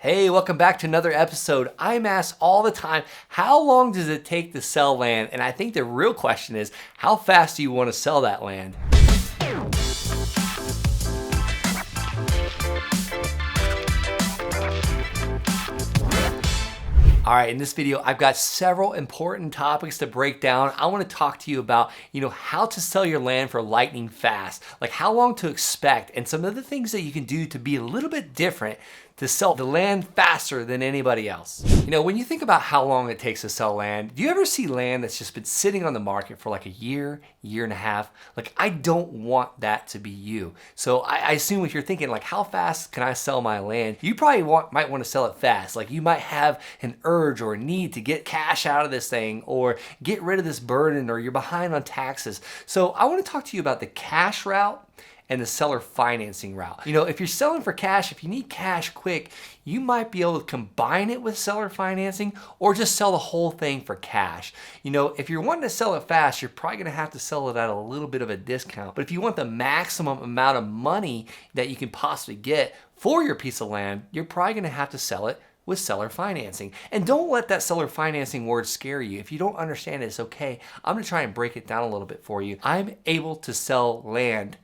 Hey, welcome back to another episode. I'm asked all the time, how long does it take to sell land? And I think the real question is, how fast do you want to sell that land? All right, in this video, I've got several important topics to break down. I want to talk to you about, how to sell your land for lightning fast, like how long to expect, and some of the things that you can do to be a little bit different to sell the land faster than anybody else. When you think about how long it takes to sell land, do you ever see land that's just been sitting on the market for like a year and a half? Like, I don't want that to be you. So I assume if you're thinking like, how fast can I sell my land? You probably might want to sell it fast. Like, you might have an urge or a need to get cash out of this thing or get rid of this burden, or you're behind on taxes. So I want to talk to you about the cash route and the seller financing route. If you're selling for cash, if you need cash quick, you might be able to combine it with seller financing or just sell the whole thing for cash. If you're wanting to sell it fast, you're probably gonna have to sell it at a little bit of a discount. But if you want the maximum amount of money that you can possibly get for your piece of land, you're probably gonna have to sell it with seller financing. And don't let that seller financing word scare you. If you don't understand it, it's okay. I'm gonna try and break it down a little bit for you. I'm able to sell land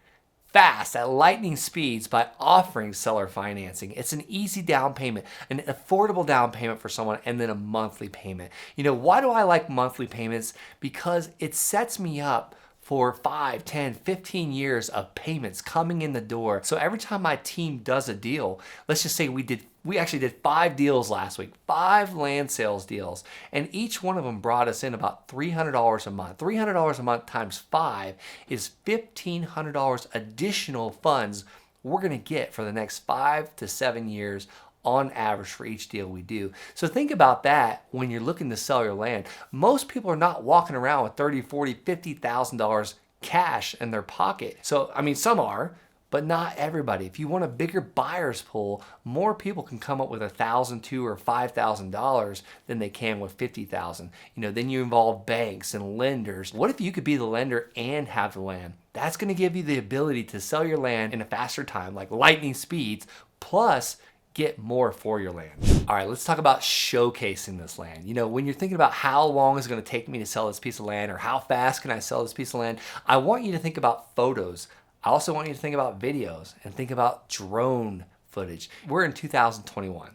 fast at lightning speeds by offering seller financing. It's an easy down payment, an affordable down payment for someone, and then a monthly payment. Why do I like monthly payments? Because it sets me up for 5, 10, 15 years of payments coming in the door. So every time my team does a deal, let's just say we actually did 5 deals last week, 5 land sales deals, and each one of them brought us in about $300 a month. $300 a month times 5 is $1,500 additional funds we're gonna get for the next 5 to 7 years on average for each deal we do. So think about that when you're looking to sell your land. Most people are not walking around with $30,000, $40,000, $50,000 cash in their pocket. So, some are, but not everybody. If you want a bigger buyer's pool, more people can come up with $1,000, $2,000, or $5,000 than they can with $50,000. Then you involve banks and lenders. What if you could be the lender and have the land? That's gonna give you the ability to sell your land in a faster time, like lightning speeds, plus get more for your land. All right, let's talk about showcasing this land. When you're thinking about how long is it gonna take me to sell this piece of land, or how fast can I sell this piece of land, I want you to think about photos. I also want you to think about videos and think about drone footage. We're in 2021.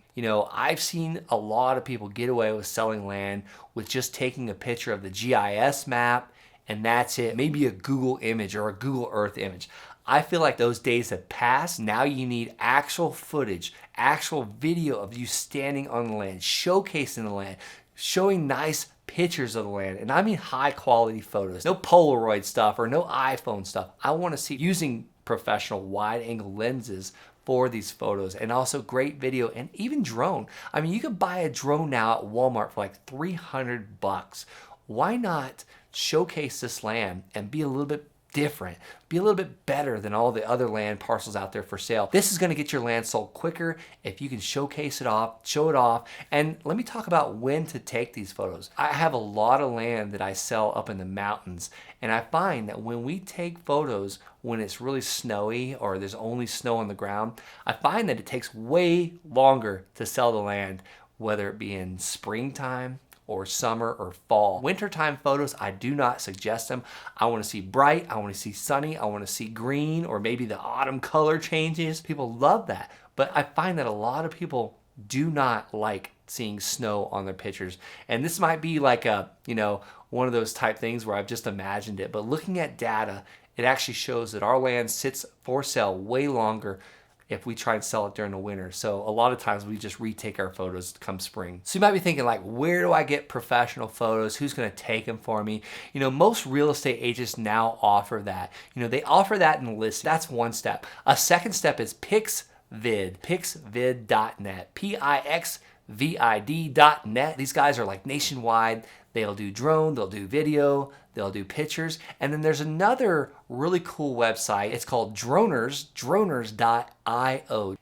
I've seen a lot of people get away with selling land with just taking a picture of the GIS map, and that's it. Maybe a Google image or a Google Earth image. I feel like those days have passed. Now you need actual footage, actual video of you standing on the land, showcasing the land, showing nice pictures of the land. And I mean high quality photos, no Polaroid stuff or no iPhone stuff. I want to see using professional wide angle lenses for these photos, and also great video and even drone. You could buy a drone now at Walmart for like $300. Why not showcase this land and be a little bit different, be a little bit better than all the other land parcels out there for sale? This is going to get your land sold quicker if you can showcase it off, show it off. And let me talk about when to take these photos. I have a lot of land that I sell up in the mountains, and I find that when we take photos when it's really snowy or there's only snow on the ground, I find that it takes way longer to sell the land, whether it be in springtime or summer or fall. Wintertime photos, I do not suggest them. I want to see bright, I want to see sunny, I want to see green, or maybe the autumn color changes. People love that. But I find that a lot of people do not like seeing snow on their pictures. And this might be like one of those type things where I've just imagined it. But looking at data, it actually shows that our land sits for sale way longer if we try and sell it during the winter. So a lot of times we just retake our photos come spring. So you might be thinking like, where do I get professional photos? Who's gonna take them for me? Most real estate agents now offer that. They offer that in the list. That's one step. A second step is pixvid.net, PIXVID.net. These guys are like nationwide. They'll do drone, they'll do video, they'll do pictures, and then there's another really cool website. It's called droners.io,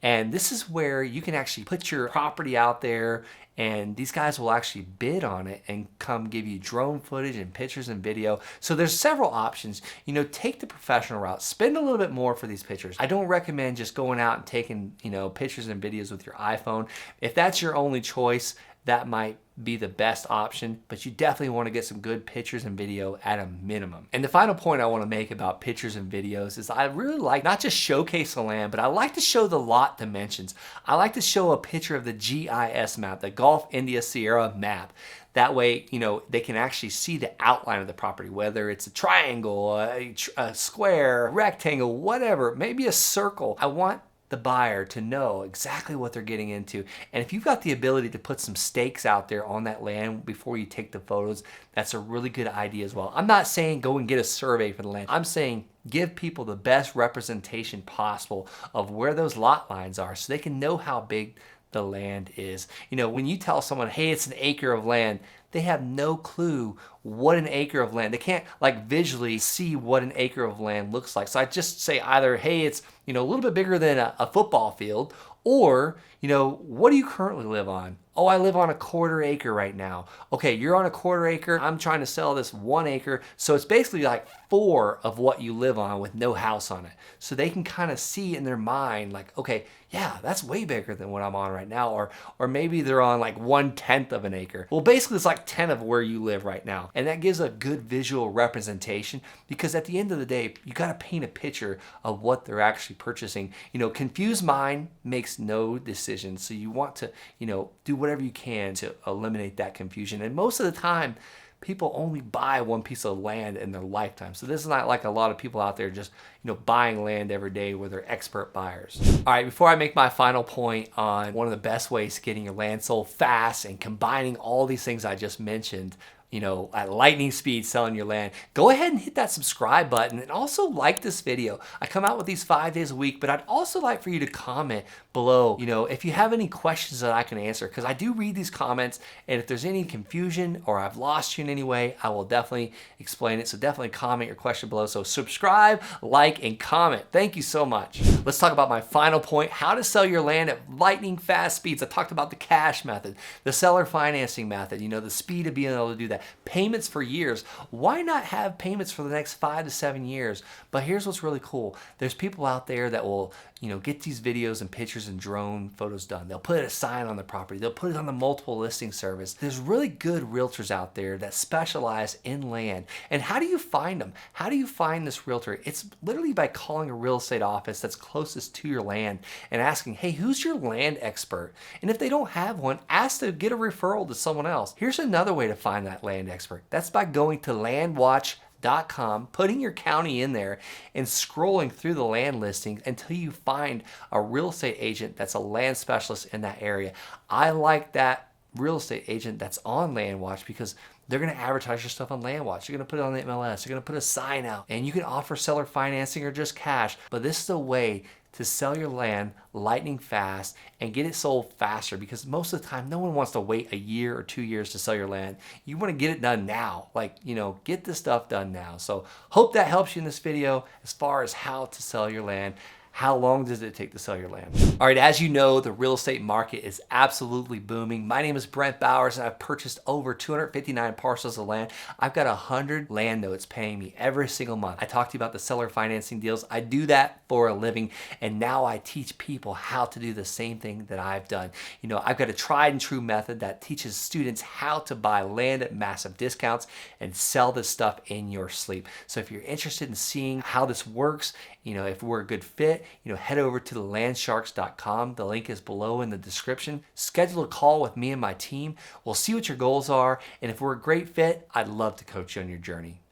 and this is where you can actually put your property out there, and these guys will actually bid on it and come give you drone footage and pictures and video. So there's several options. You know, take the professional route. Spend a little bit more for these pictures. I don't recommend just going out and taking, you know, pictures and videos with your iPhone. If that's your only choice, that might be the best option, but you definitely want to get some good pictures and video at a minimum. And the final point I want to make about pictures and videos is I really like not just showcase the land, but I like to show the lot dimensions. I like to show a picture of the GIS map, the Gulf India Sierra map. That way, you know, they can actually see the outline of the property, whether it's a triangle, a square, a rectangle, whatever, maybe a circle. I want the buyer to know exactly what they're getting into. And if you've got the ability to put some stakes out there on that land before you take the photos, that's a really good idea as well. I'm not saying go and get a survey for the land. I'm saying give people the best representation possible of where those lot lines are so they can know how big the land is. You know, when you tell someone, hey, it's an acre of land, they have no clue what an acre of land. They can't like visually see what an acre of land looks like. So I just say either, hey, it's, you know, a little bit bigger than a football field, or, you know, what do you currently live on? Oh, I live on a 1/4 acre right now. Okay, you're on a 1/4 acre. I'm trying to sell this 1 acre. So it's basically like 4 of what you live on with no house on it. So they can kind of see in their mind like, okay, yeah, that's way bigger than what I'm on right now. Or maybe they're on like 1/10 of an acre. Well, basically it's like 10 of where you live right now. And that gives a good visual representation, because at the end of the day, you got to paint a picture of what they're actually purchasing. You know, confused mind makes no decision. So you want to, you know, do whatever you can to eliminate that confusion. And most of the time, people only buy one piece of land in their lifetime. So this is not like a lot of people out there just, you know, buying land every day where they're expert buyers. All right, before I make my final point on one of the best ways to getting your land sold fast and combining all these things I just mentioned, you know, at lightning speed selling your land, go ahead and hit that subscribe button and also like this video. I come out with these 5 days a week, but I'd also like for you to comment below, you know, if you have any questions that I can answer, because I do read these comments, and if there's any confusion or I've lost you in any way, I will definitely explain it. So definitely comment your question below. So subscribe, like, and comment. Thank you so much. Let's talk about my final point, how to sell your land at lightning fast speeds. I talked about the cash method, the seller financing method, you know, the speed of being able to do that. Payments for years. Why not have payments for the next 5 to 7 years? But here's what's really cool. There's people out there that will, you know, get these videos and pictures and drone photos done. They'll put a sign on the property. They'll put it on the multiple listing service. There's really good realtors out there that specialize in land. And how do you find them? How do you find this realtor? It's literally by calling a real estate office that's closest to your land and asking, hey, who's your land expert? And if they don't have one, ask to get a referral to someone else. Here's another way to find that land expert. That's by going to landwatch.com, putting your county in there, and scrolling through the land listings until you find a real estate agent that's a land specialist in that area. I like that real estate agent that's on LandWatch because they're going to advertise your stuff on LandWatch. You're going to put it on the MLS. You're going to put a sign out, and you can offer seller financing or just cash. But this is a way to sell your land lightning fast and get it sold faster, because most of the time no one wants to wait a year or 2 years to sell your land. You want to get it done now. Like, you know, get this stuff done now. So hope that helps you in this video as far as how to sell your land. How long does it take to sell your land? All right, as you know, the real estate market is absolutely booming. My name is Brent Bowers, and I've purchased over 259 parcels of land. I've got 100 land notes paying me every single month. I talked to you about the seller financing deals. I do that for a living, and now I teach people how to do the same thing that I've done. You know, I've got a tried and true method that teaches students how to buy land at massive discounts and sell this stuff in your sleep. So if you're interested in seeing how this works, you know, if we're a good fit, you know, head over to thelandsharks.com. The link is below in the description. Schedule a call with me and my team. We'll see what your goals are, and if we're a great fit, I'd love to coach you on your journey.